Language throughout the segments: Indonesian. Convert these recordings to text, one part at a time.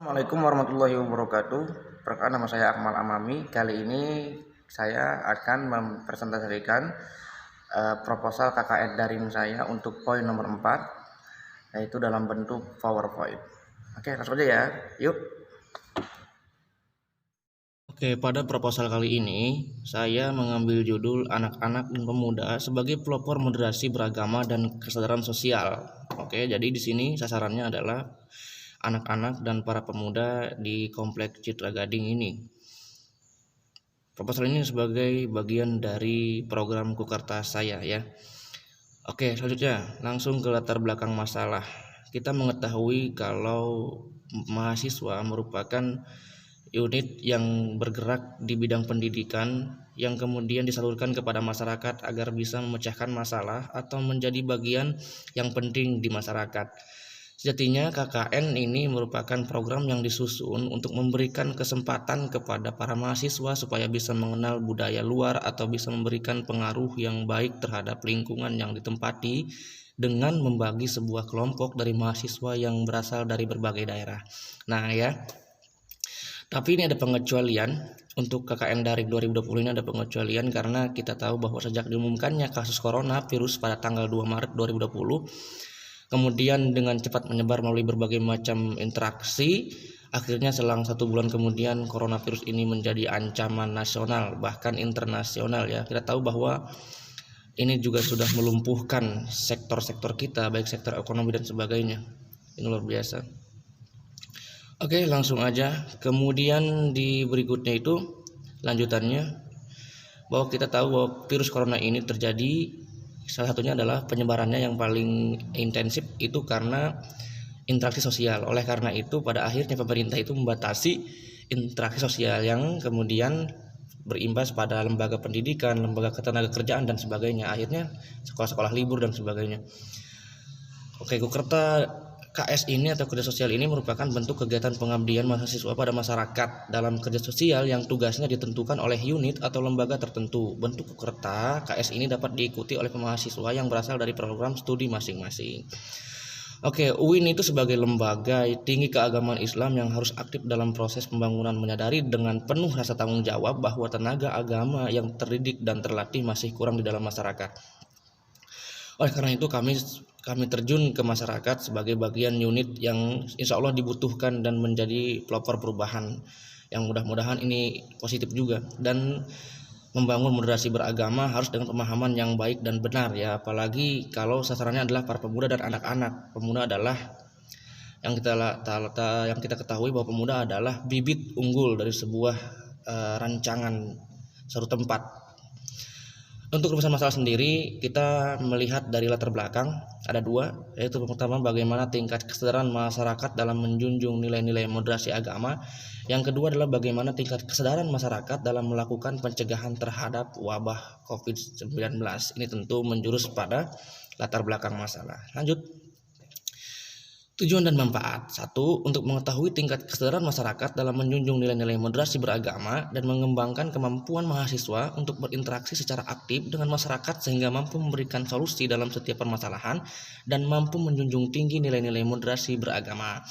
Assalamualaikum warahmatullahi wabarakatuh. Perkenalkan, nama saya Akmal Amami. Kali ini saya akan mempresentasikan proposal KKN daring saya untuk poin nomor 4, yaitu dalam bentuk PowerPoint. Oke, langsung aja ya. Yuk. Oke, pada proposal kali ini saya mengambil judul anak-anak dan pemuda sebagai pelopor moderasi beragama dan kesadaran sosial. Oke, jadi di sini sasarannya adalah anak-anak dan para pemuda di Komplek Citra Gading ini. Proposal ini sebagai bagian dari program Kukertas saya ya. Oke, selanjutnya langsung ke latar belakang masalah. Kita mengetahui kalau mahasiswa merupakan unit yang bergerak di bidang pendidikan yang kemudian disalurkan kepada masyarakat agar bisa memecahkan masalah atau menjadi bagian yang penting di masyarakat. Sejatinya KKN ini merupakan program yang disusun untuk memberikan kesempatan kepada para mahasiswa supaya bisa mengenal budaya luar atau bisa memberikan pengaruh yang baik terhadap lingkungan yang ditempati dengan membagi sebuah kelompok dari mahasiswa yang berasal dari berbagai daerah. Nah ya, tapi ini ada pengecualian. Untuk KKN Daring 2020 ini ada pengecualian karena kita tahu bahwa sejak diumumkannya kasus corona virus pada tanggal 2 Maret 2020, kemudian dengan cepat menyebar melalui berbagai macam interaksi, akhirnya selang 1 bulan kemudian coronavirus ini menjadi ancaman nasional bahkan internasional ya. Kita tahu bahwa ini juga sudah melumpuhkan sektor-sektor kita, baik sektor ekonomi dan sebagainya. Ini luar biasa. Oke, langsung aja. Kemudian di berikutnya itu lanjutannya, bahwa kita tahu bahwa virus corona ini terjadi, salah satunya adalah penyebarannya yang paling intensif itu karena interaksi sosial. Oleh karena itu pada akhirnya pemerintah itu membatasi interaksi sosial yang kemudian berimbas pada lembaga pendidikan, lembaga ketenagakerjaan dan sebagainya. Akhirnya sekolah-sekolah libur dan sebagainya. Oke, Kukerta KS ini atau kerja sosial ini merupakan bentuk kegiatan pengabdian mahasiswa pada masyarakat dalam kerja sosial yang tugasnya ditentukan oleh unit atau lembaga tertentu. Bentuk Kukerta KS ini dapat diikuti oleh mahasiswa yang berasal dari program studi masing-masing. Oke, UIN itu sebagai lembaga tinggi keagamaan Islam yang harus aktif dalam proses pembangunan, menyadari dengan penuh rasa tanggung jawab bahwa tenaga agama yang terdidik dan terlatih masih kurang di dalam masyarakat. Oleh karena itu kami terjun ke masyarakat sebagai bagian unit yang insya Allah dibutuhkan dan menjadi pelopor perubahan yang mudah-mudahan ini positif juga. Dan membangun moderasi beragama harus dengan pemahaman yang baik dan benar ya, apalagi kalau sasarannya adalah para pemuda dan anak-anak. Pemuda adalah yang kita ketahui bahwa pemuda adalah bibit unggul dari sebuah rancangan suatu tempat. Untuk rumusan masalah sendiri kita melihat dari latar belakang ada dua, yaitu pertama bagaimana tingkat kesadaran masyarakat dalam menjunjung nilai-nilai moderasi agama. Yang kedua adalah bagaimana tingkat kesadaran masyarakat dalam melakukan pencegahan terhadap wabah COVID-19. Ini tentu menjurus pada latar belakang masalah. Lanjut. Tujuan dan manfaat. 1. Untuk mengetahui tingkat kesadaran masyarakat dalam menjunjung nilai-nilai moderasi beragama dan mengembangkan kemampuan mahasiswa untuk berinteraksi secara aktif dengan masyarakat sehingga mampu memberikan solusi dalam setiap permasalahan dan mampu menjunjung tinggi nilai-nilai moderasi beragama.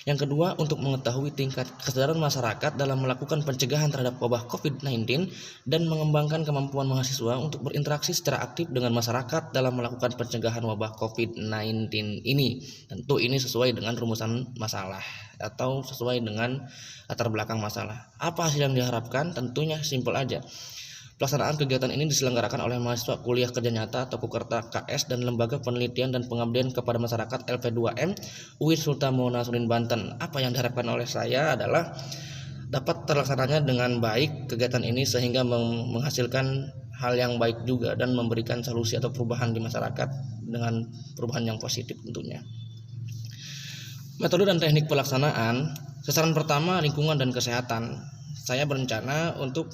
Yang kedua, untuk mengetahui tingkat kesadaran masyarakat dalam melakukan pencegahan terhadap wabah COVID-19 dan mengembangkan kemampuan mahasiswa untuk berinteraksi secara aktif dengan masyarakat dalam melakukan pencegahan wabah COVID-19 ini. Tentu ini sesuai dengan rumusan masalah atau sesuai dengan latar belakang masalah. Apa hasil yang diharapkan? Tentunya simpel aja. Pelaksanaan kegiatan ini diselenggarakan oleh mahasiswa kuliah kerja nyata atau Kukerta KS dan Lembaga Penelitian dan Pengabdian kepada Masyarakat LP2M UIN Sultan Muhammad Banten. Apa yang diharapkan oleh saya adalah dapat terlaksananya dengan baik kegiatan ini sehingga menghasilkan hal yang baik juga dan memberikan solusi atau perubahan di masyarakat dengan perubahan yang positif tentunya. Metode dan teknik pelaksanaan. Sasaran pertama lingkungan dan kesehatan. Saya berencana untuk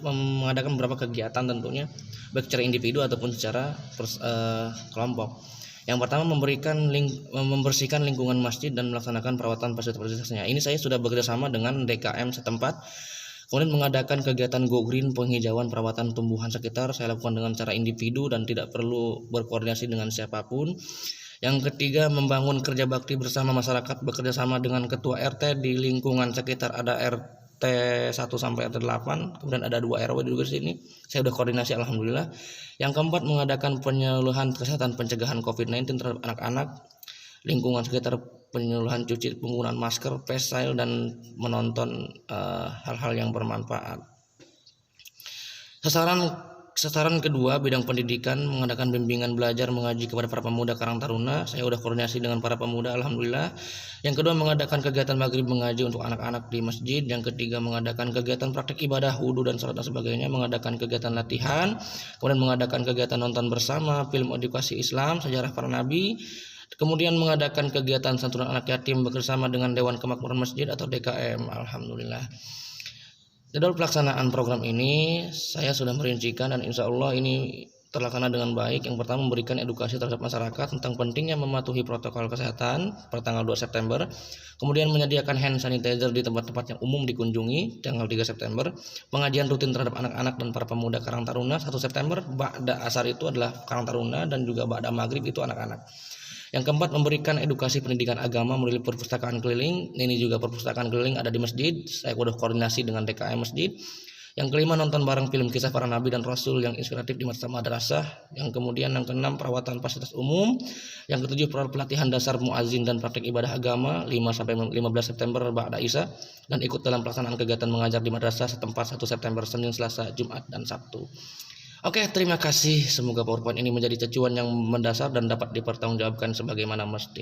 mengadakan beberapa kegiatan tentunya baik secara individu ataupun secara kelompok. Yang pertama membersihkan lingkungan masjid dan melaksanakan perawatan fasilitas-fasilitasnya. Ini saya sudah bekerjasama dengan DKM setempat. Kemudian mengadakan kegiatan go green, penghijauan, perawatan tumbuhan sekitar saya lakukan dengan cara individu dan tidak perlu berkoordinasi dengan siapapun. Yang ketiga, membangun kerja bakti bersama masyarakat, bekerja sama dengan ketua RT di lingkungan sekitar, ada RT 1 sampai RT 8, kemudian ada 2 RW juga di sini. Saya udah koordinasi alhamdulillah. Yang keempat, mengadakan penyuluhan kesehatan pencegahan COVID-19 terhadap anak-anak, lingkungan sekitar, penyuluhan cuci, penggunaan masker, face shield, dan menonton hal-hal yang bermanfaat. Sasaran kedua, bidang pendidikan, mengadakan bimbingan belajar mengaji kepada para pemuda Karang Taruna. Saya udah koordinasi dengan para pemuda alhamdulillah. Yang kedua, mengadakan kegiatan maghrib mengaji untuk anak-anak di masjid. Yang ketiga, mengadakan kegiatan praktik ibadah, wudhu dan salat dan sebagainya, mengadakan kegiatan latihan, kemudian mengadakan kegiatan nonton bersama film edukasi Islam, sejarah para nabi, kemudian mengadakan kegiatan santunan anak yatim bersama dengan Dewan Kemakmuran Masjid atau DKM. Alhamdulillah. Jadwal pelaksanaan program ini saya sudah merincikan dan insya Allah ini terlaksana dengan baik. Yang pertama, memberikan edukasi terhadap masyarakat tentang pentingnya mematuhi protokol kesehatan per tanggal 2 September. Kemudian menyediakan hand sanitizer di tempat-tempat yang umum dikunjungi tanggal 3 September. Pengajian rutin terhadap anak-anak dan para pemuda Karang Taruna 1 September. Ba'da asar itu adalah Karang Taruna dan juga ba'da maghrib itu anak-anak. Yang keempat, memberikan edukasi pendidikan agama melalui perpustakaan keliling. Ini juga perpustakaan keliling ada di masjid. Saya sudah koordinasi dengan DKM masjid. Yang kelima, nonton bareng film kisah para nabi dan rasul yang inspiratif di madrasah. Yang kemudian yang keenam, perawatan fasilitas umum. Yang ketujuh, pelatihan dasar muazin dan praktik ibadah agama 5 sampai 15 September ba'da Isya, dan ikut dalam pelaksanaan kegiatan mengajar di madrasah setempat 1 September Senin, Selasa, Jumat, dan Sabtu. Oke, terima kasih. Semoga PowerPoint ini menjadi acuan yang mendasar dan dapat dipertanggungjawabkan sebagaimana mesti.